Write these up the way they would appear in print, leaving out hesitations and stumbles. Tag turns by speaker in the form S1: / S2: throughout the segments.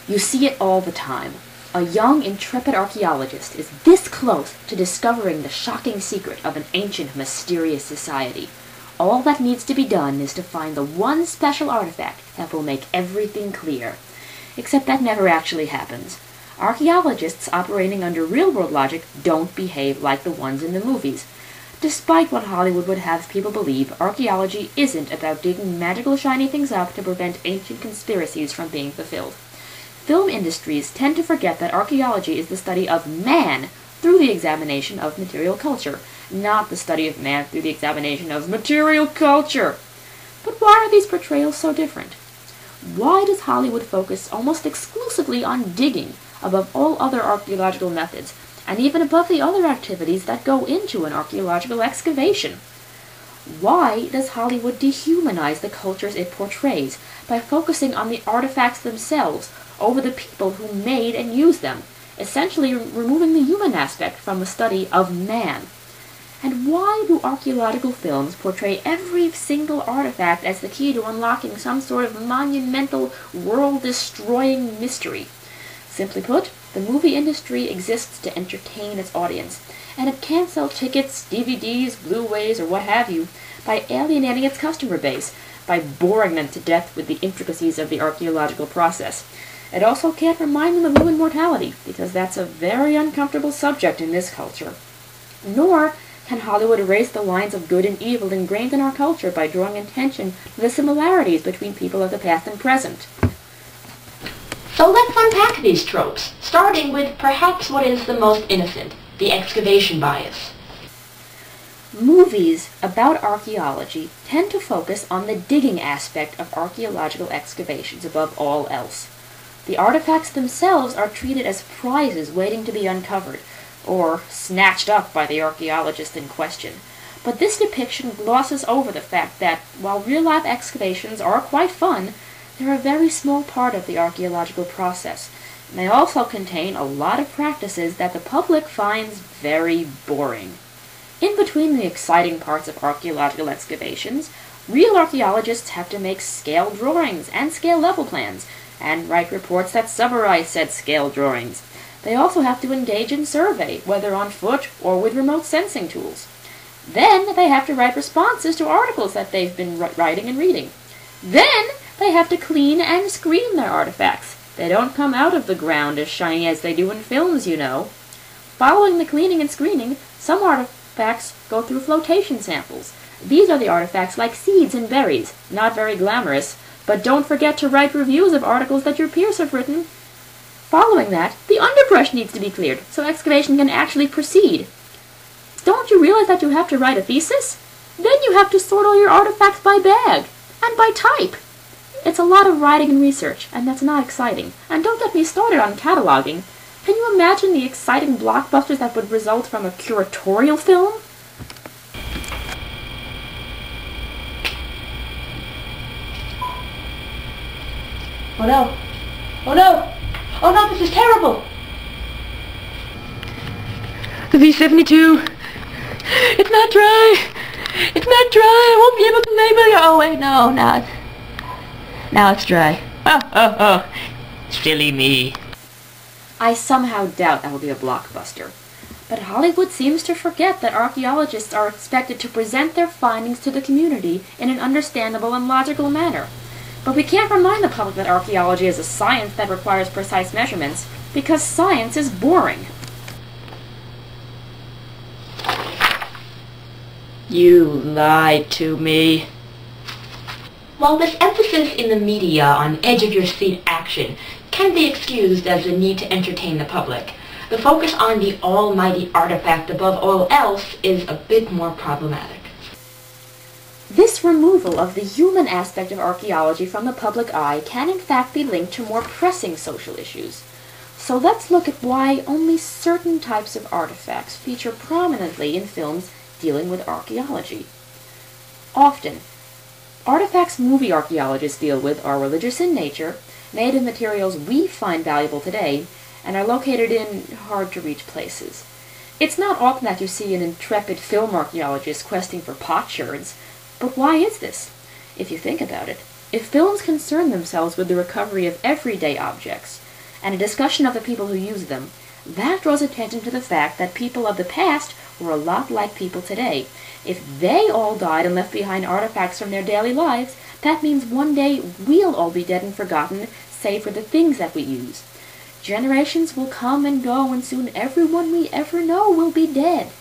S1: You see it all the time. A young, intrepid archaeologist is this close to discovering the shocking secret of an ancient, mysterious society. All that needs to be done is to find the one special artifact that will make everything clear. Except that never actually happens. Archaeologists operating under real-world logic don't behave like the ones in the movies. Despite what Hollywood would have people believe, archaeology isn't about digging magical shiny things up to prevent ancient conspiracies from being fulfilled. Film industries tend to forget that archaeology is the study of man through the examination of material culture, not the study of man through the examination of material culture. But why are these portrayals so different? Why does Hollywood focus almost exclusively on digging above all other archaeological methods, and even above the other activities that go into an archaeological excavation? Why does Hollywood dehumanize the cultures it portrays by focusing on the artifacts themselves over the people who made and used them, essentially removing the human aspect from the study of man? And why do archaeological films portray every single artifact as the key to unlocking some sort of monumental, world-destroying mystery? Simply put, the movie industry exists to entertain its audience, and it can't sell tickets, DVDs, Blu-rays, or what have you, by alienating its customer base, by boring them to death with the intricacies of the archaeological process. It also can't remind them of human mortality, because that's a very uncomfortable subject in this culture. Nor can Hollywood erase the lines of good and evil ingrained in our culture by drawing attention to the similarities between people of the past and present.
S2: So let's unpack these tropes, starting with perhaps what is the most innocent, the excavation bias.
S1: Movies about archaeology tend to focus on the digging aspect of archaeological excavations above all else. The artifacts themselves are treated as prizes waiting to be uncovered, or snatched up by the archaeologist in question. But this depiction glosses over the fact that, while real-life excavations are quite fun, they're a very small part of the archaeological process, and they also contain a lot of practices that the public finds very boring. In between the exciting parts of archaeological excavations, real archaeologists have to make scale drawings and scale level plans, and write reports that summarize said scale drawings. They also have to engage in survey, whether on foot or with remote sensing tools. Then they have to write responses to articles that they've been writing and reading. Then they have to clean and screen their artifacts. They don't come out of the ground as shiny as they do in films, you know. Following the cleaning and screening, some artifacts go through flotation samples. These are the artifacts like seeds and berries, not very glamorous, but don't forget to write reviews of articles that your peers have written. Following that, the underbrush needs to be cleared, so excavation can actually proceed. Don't you realize that you have to write a thesis? Then you have to sort all your artifacts by bag, and by type. It's a lot of writing and research, and that's not exciting. And don't get me started on cataloging. Can you imagine the exciting blockbusters that would result from a curatorial film?
S2: Oh no! Oh no! Oh no, this is terrible!
S3: The V-72! It's not dry! It's not dry! I won't be able to label you! Oh wait, no, not. Now it's dry. Oh. Silly me.
S1: I somehow doubt that will be a blockbuster. But Hollywood seems to forget that archaeologists are expected to present their findings to the community in an understandable and logical manner. But we can't remind the public that archaeology is a science that requires precise measurements, because science is boring.
S3: You lied to me.
S2: While this emphasis in the media on edge-of-your-seat action can be excused as a need to entertain the public, the focus on the almighty artifact above all else is a bit more problematic.
S1: This removal of the human aspect of archaeology from the public eye can in fact be linked to more pressing social issues. So let's look at why only certain types of artifacts feature prominently in films dealing with archaeology. Often, artifacts movie archaeologists deal with are religious in nature, made of materials we find valuable today, and are located in hard-to-reach places. It's not often that you see an intrepid film archaeologist questing for potsherds, but why is this? If you think about it, if films concern themselves with the recovery of everyday objects, and a discussion of the people who use them, that draws attention to the fact that people of the past were a lot like people today. If they all died and left behind artifacts from their daily lives, that means one day we'll all be dead and forgotten, save for the things that we use. Generations will come and go, and soon everyone we ever know will be dead.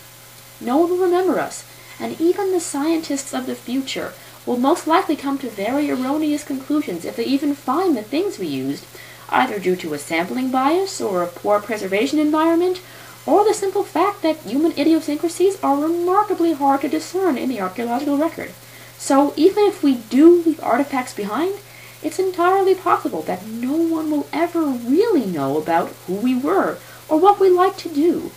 S1: No one will remember us, and even the scientists of the future will most likely come to very erroneous conclusions if they even find the things we used, either due to a sampling bias or a poor preservation environment, or the simple fact that human idiosyncrasies are remarkably hard to discern in the archaeological record. So even if we do leave artifacts behind, it's entirely possible that no one will ever really know about who we were or what we like to do.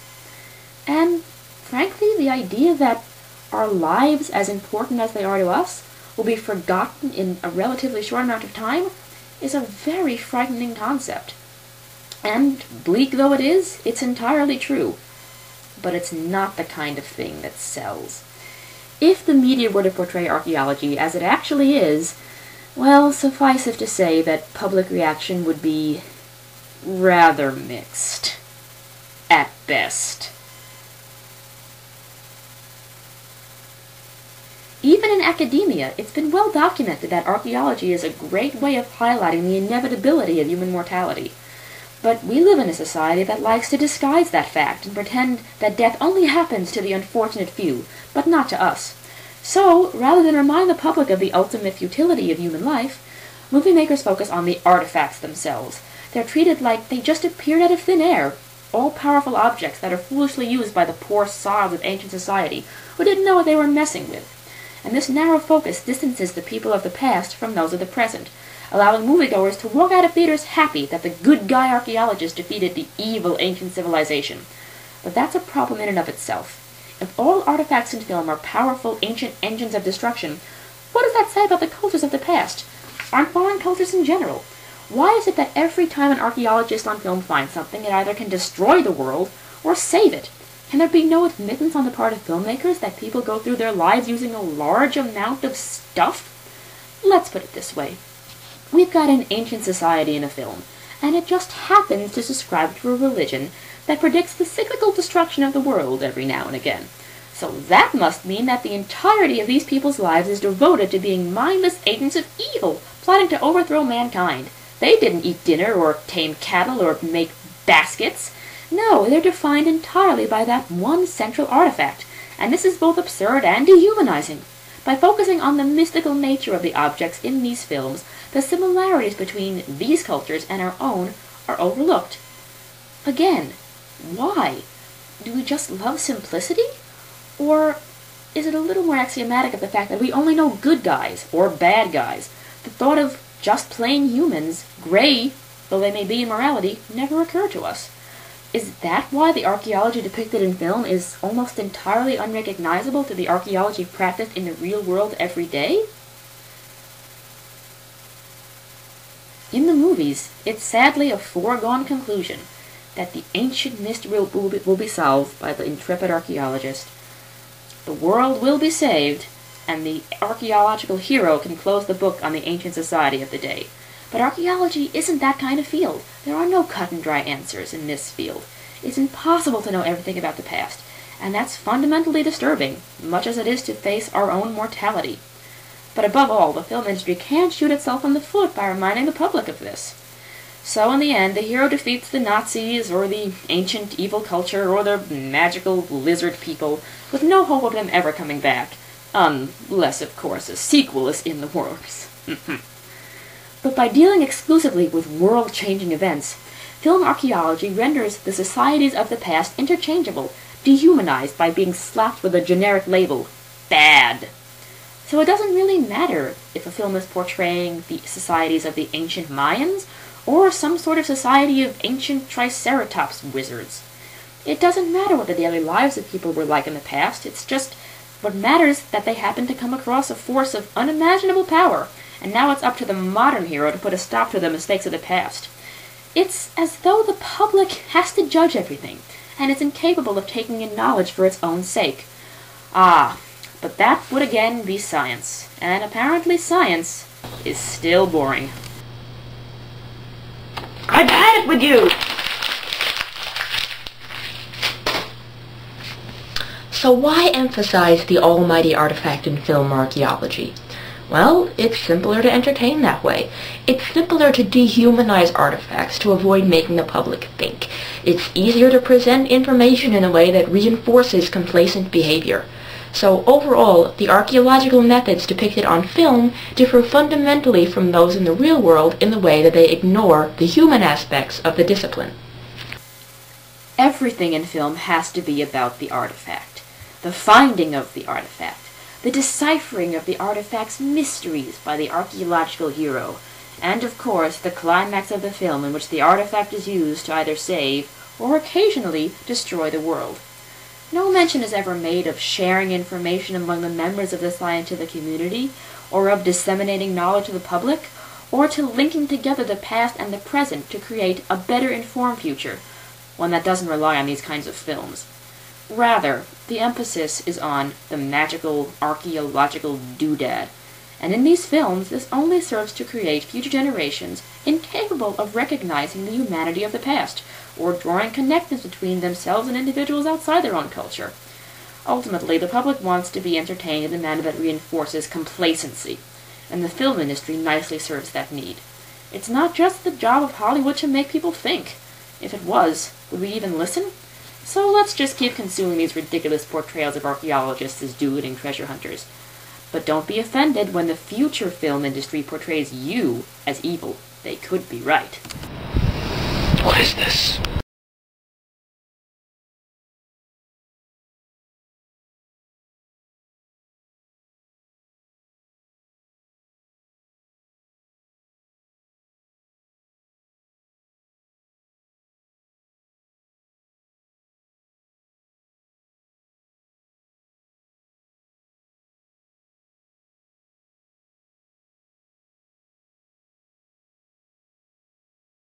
S1: And frankly, the idea that our lives, as important as they are to us, will be forgotten in a relatively short amount of time is a very frightening concept. And bleak though it is, it's entirely true. But it's not the kind of thing that sells. If the media were to portray archaeology as it actually is, well, suffice it to say that public reaction would be rather mixed. At best. Even in academia, it's been well documented that archaeology is a great way of highlighting the inevitability of human mortality. But we live in a society that likes to disguise that fact and pretend that death only happens to the unfortunate few, but not to us. So, rather than remind the public of the ultimate futility of human life, movie makers focus on the artifacts themselves. They're treated like they just appeared out of thin air, all-powerful objects that are foolishly used by the poor sods of ancient society who didn't know what they were messing with. And this narrow focus distances the people of the past from those of the present, allowing moviegoers to walk out of theaters happy that the good guy archaeologist defeated the evil ancient civilization. But that's a problem in and of itself. If all artifacts in film are powerful ancient engines of destruction, what does that say about the cultures of the past? Aren't foreign cultures in general? Why is it that every time an archaeologist on film finds something, it either can destroy the world or save it? Can there be no admittance on the part of filmmakers that people go through their lives using a large amount of stuff? Let's put it this way. We've got an ancient society in a film, and it just happens to subscribe to a religion that predicts the cyclical destruction of the world every now and again. So that must mean that the entirety of these people's lives is devoted to being mindless agents of evil, plotting to overthrow mankind. They didn't eat dinner or tame cattle or make baskets. No, they're defined entirely by that one central artifact, and this is both absurd and dehumanizing. By focusing on the mystical nature of the objects in these films, the similarities between these cultures and our own are overlooked. Again, why? Do we just love simplicity? Or is it a little more axiomatic of the fact that we only know good guys or bad guys? The thought of just plain humans, gray though they may be in morality, never occurred to us. Is that why the archaeology depicted in film is almost entirely unrecognizable to the archaeology practiced in the real world every day? In the movies, it's sadly a foregone conclusion that the ancient mystery will be solved by the intrepid archaeologist. The world will be saved, and the archaeological hero can close the book on the ancient society of the day. But archaeology isn't that kind of field. There are no cut-and-dry answers in this field. It's impossible to know everything about the past, and that's fundamentally disturbing, much as it is to face our own mortality. But above all, the film industry can't shoot itself in the foot by reminding the public of this. So in the end, the hero defeats the Nazis, or the ancient evil culture, or the magical lizard people, with no hope of them ever coming back. Unless, of course, a sequel is in the works. But by dealing exclusively with world-changing events, film archaeology renders the societies of the past interchangeable, dehumanized by being slapped with a generic label, bad. So it doesn't really matter if a film is portraying the societies of the ancient Mayans, or some sort of society of ancient Triceratops wizards. It doesn't matter what the daily lives of people were like in the past, it's just what matters that they happened to come across a force of unimaginable power, and now it's up to the modern hero to put a stop to the mistakes of the past. It's as though the public has to judge everything, and is incapable of taking in knowledge for its own sake. Ah, but that would again be science, and apparently science is still boring.
S3: I I've had it with you!
S2: So why emphasize the almighty artifact in film archaeology? Well, it's simpler to entertain that way. It's simpler to dehumanize artifacts to avoid making the public think. It's easier to present information in a way that reinforces complacent behavior. So overall, the archaeological methods depicted on film differ fundamentally from those in the real world in the way that they ignore the human aspects of the discipline.
S1: Everything in film has to be about the artifact, the finding of the artifact, the deciphering of the artifact's mysteries by the archaeological hero, and of course the climax of the film in which the artifact is used to either save or occasionally destroy the world. No mention is ever made of sharing information among the members of the scientific community, or of disseminating knowledge to the public, or to linking together the past and the present to create a better informed future, one that doesn't rely on these kinds of films. Rather, the emphasis is on the magical archaeological doodad, and in these films this only serves to create future generations incapable of recognizing the humanity of the past, or drawing connections between themselves and individuals outside their own culture. Ultimately, the public wants to be entertained in a manner that reinforces complacency, and the film industry nicely serves that need. It's not just the job of Hollywood to make people think. If it was, would we even listen? So let's just keep consuming these ridiculous portrayals of archaeologists as do-gooding treasure hunters. But don't be offended when the future film industry portrays you as evil. They could be right.
S4: What is this?